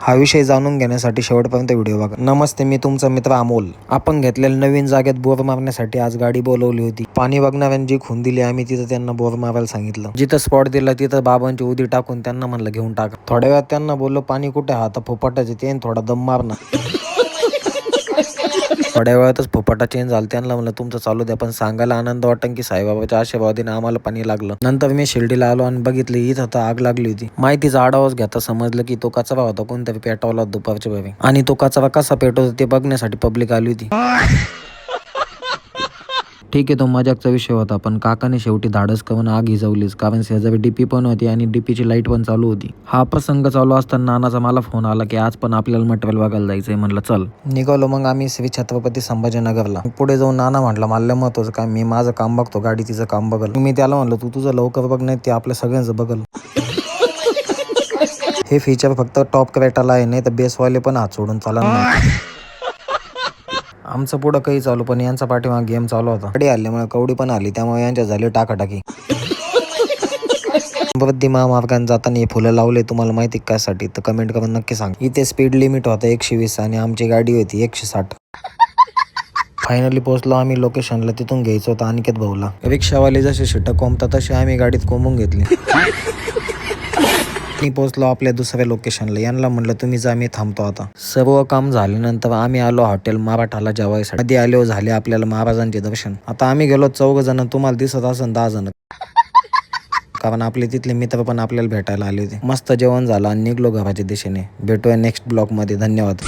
हा विषय जाणून घेण्यासाठी शेवटपर्यंत व्हिडिओ बघा. नमस्ते, मी तुमचा मित्र अमोल. आपण घेतलेल्या नवीन जागेत बोर मारण्यासाठी आज गाडी बोलवली होती. पाणी बघणाऱ्यांची खून दिली आम्ही तिथं त्यांना बोर मारायला सांगितलं. जिथं स्पॉट दिला तिथं बाबांची उदी टाकून त्यांना म्हणलं घेऊन टाका. थोड्या वेळात त्यांना बोललो पाणी कुठे हा तर फोपाटाचे ते थोडा दम मारना. थोड्या वेळातच फोपाटा चेंज झाला. त्यांना म्हणलं तुमचं चालू द्या, पण सांगायला आनंद वाटन की साईबाबाच्या आशीर्वादाने आम्हाला पाणी लागलं. नंतर मी शिर्डीला आलो आणि बघितलं इथं तर आग लागली होती. माहितीचा आढावाच घेता समजलं की तो कचरा होता कोणतरी पेटवला दुपारच्या वेळी, आणि तो कचरा कसा पेटवतो ते बघण्यासाठी पब्लिक आली होती. ठीक आहे, तो मजाकचा विषय होता, पण काकाने शेवटी धाडस करून आग हिजवलीच, कारण शेजारी डीपी पण होती आणि डीपीची लाईट पण चालू होती. हा प्रसंग चालू असताना नानाचा मला फोन आला की आज पण आपल्याला मटेरियल बघायला जायचंय. म्हणलं चल. निघालो मग आम्ही श्री छत्रपती संभाजीनगरला. पुढे जाऊन नाना म्हटलं मला महत्वाचं काय, मी माझं काम बघतो, गाडी तिचं काम बघल. मी त्याला म्हणलं तू तुझं लवकर बघ, नाही ते आपल्या सगळ्यांचं बघल. हे फीचर फक्त टॉप क्रेटाला आहे, नाही तर बेसवाले पण हात सोडून चालत नाही. आमचं पुढं काही चालू, पण यांचा पाठीमाग गेम चालू होता. गाडी आल्यामुळे कवडी पण आली, त्यामुळे यांच्या झाली टाकाटाकी. समृद्धी महामार्गाने जाताना हे फुलं लावले तुम्हाला माहिती कायसाठी तर कमेंट करून नक्की सांग. इथे स्पीड लिमिट होता 120 आणि आमची गाडी होती 160. फायनली पोहोचलो आम्ही लोकेशनला. तिथून घ्यायचं होतं अनिकेत भाऊला. रिक्षावाले जसे शिट कोंबतात तसे आम्ही गाडीत कोंबून घेतली. मी पोहोचलो आपल्या दुसऱ्या लोकेशनला. यांना म्हणलं तुम्ही जा, मी थांबतो आता. सर्व काम झाल्यानंतर आम्ही आलो हॉटेल मराठाला जेवायसाठी. मध्ये आलो झाले आपल्याला महाराजांचे दर्शन. आता आम्ही गेलो 4 जण, तुम्हाला दिसत असेल 10 जण, कारण आपले तिथले मित्र पण आपल्याला भेटायला आले होते. मस्त जेवण झालं आणि निघलो घराच्या दिशेने. भेटूया नेक्स्ट ब्लॉग मध्ये. धन्यवाद.